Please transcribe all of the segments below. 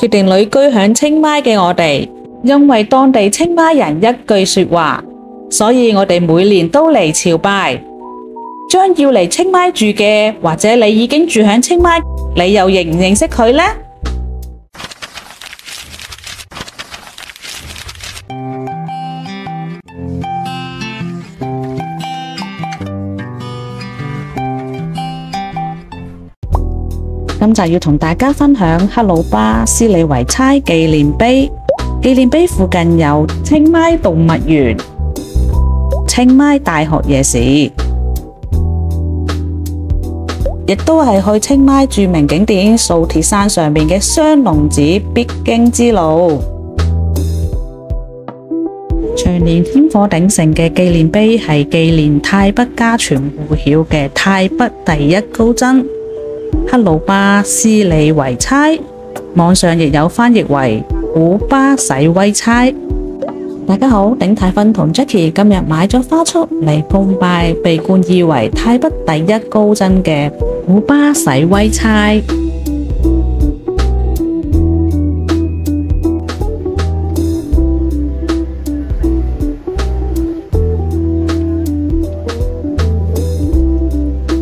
決定旅居響清邁嘅我哋，因為當地清邁人一句說話，所以我哋每年都嚟朝拜。將要嚟清邁住嘅，或者你已經住響清邁，你又認唔認識佢呢？今集要同大家分享克魯巴斯里維差紀念碑。紀念碑附近有清邁動物園、清邁大學夜市，亦都係去清邁著名景點素鐵山上面嘅雙龍寺必經之路。長年煙火鼎盛嘅紀念碑係紀念泰北家傳戶曉嘅泰北第一高僧克魯巴斯里維差，網上亦有翻譯為古巴洗威差。大家好，鼎泰芬同 Jackie 今日買咗花束嚟奉拜被冠以為泰北第一高僧嘅古巴洗威差。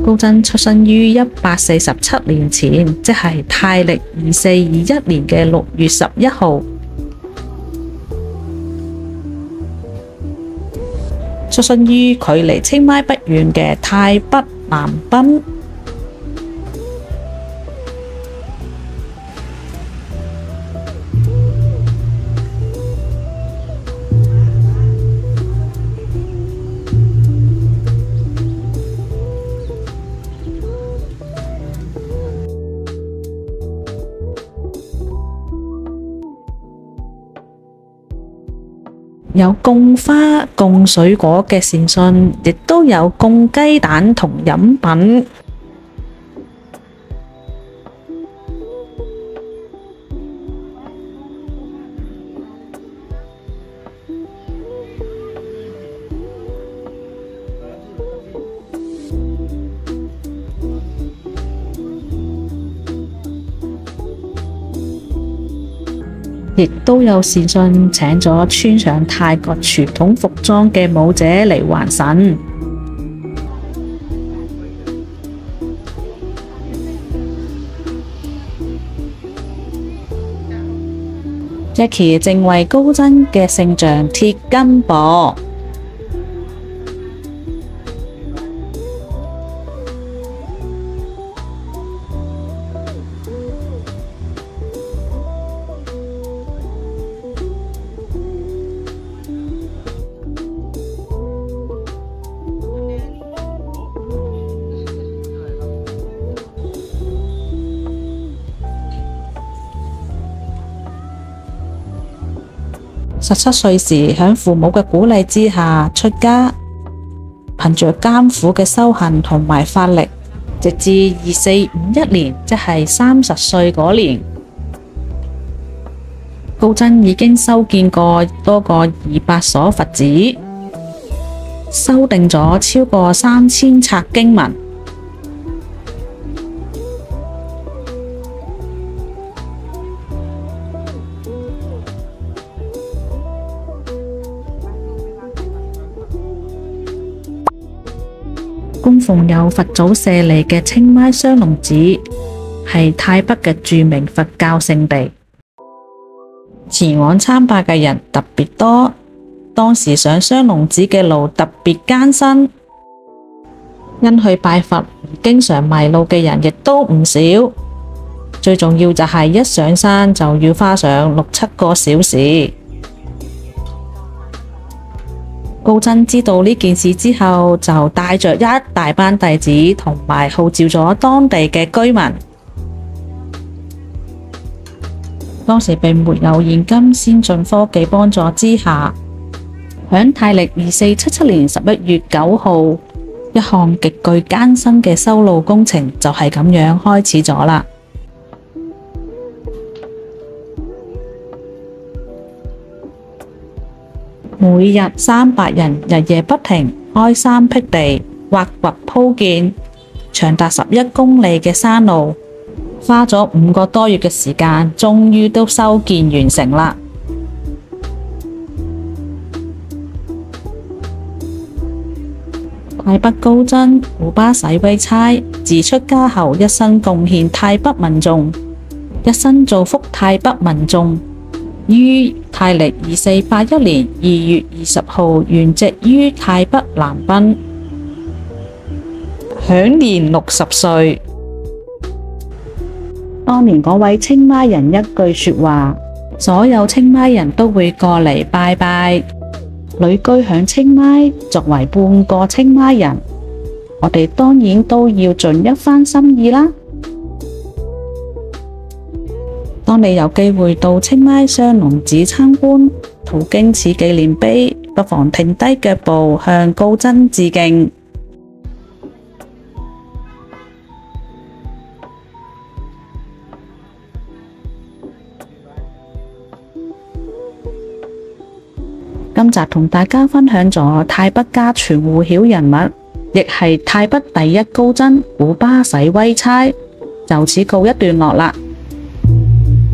高僧出生於1847年前，即係泰曆2421年嘅6月11號。出生於距離清邁不遠嘅泰北南濱。有供花、供水果嘅善信，亦都有供雞蛋同飲品。亦都有善信請咗穿上泰國傳統服裝嘅舞者嚟還神。Jackie 正為高僧嘅聖像貼金箔。17歲時，喺父母嘅鼓勵之下出家，憑着艱苦嘅修行同埋法力，直至2451年，即係30歲嗰年，高僧已經修建過多過200所佛寺，修訂咗超過3000冊經文。供奉有佛祖舍利嘅清邁雙龍寺，係泰北嘅著名佛教聖地。前往參拜嘅人特別多，當時上雙龍寺嘅路特別艱辛，因去拜佛而經常迷路嘅人亦都唔少。最重要就係一上山就要花上6-7個小時。高僧知道呢件事之後，就帶着一大班弟子同埋號召咗當地嘅居民。當時並沒有現今先進科技幫助之下，響泰曆2477年11月9號，一項極具艱辛嘅修路工程就係咁樣開始咗啦。每日300人日夜不停開山闢地、挖掘鋪建，長達11公里嘅山路，花咗5個多月嘅時間，終於都修建完成啦。泰北高僧古巴洗威猜自出家後，一生貢獻泰北民眾，一生造福泰北民眾。於泰曆2481年2月20號圓寂於泰北南濱，享年60歲。當年嗰位清邁人一句說話，所有清邁人都會過嚟拜拜。旅居響清邁，作為半個清邁人，我哋當然都要盡一番心意啦。當你有機會到清邁雙龍寺參觀，途經此紀念碑，不妨停低腳步向高僧致敬。今集同大家分享咗泰北家傳戶曉人物，亦係泰北第一高僧古巴洗威猜，就此告一段落啦。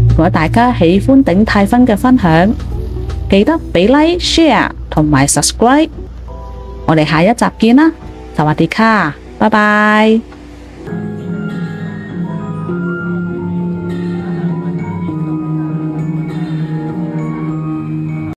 如果大家喜歡頂泰芬嘅分享，記得俾 like、share 同埋 subscribe。我哋下一集見啦，薩瓦迪卡，拜拜。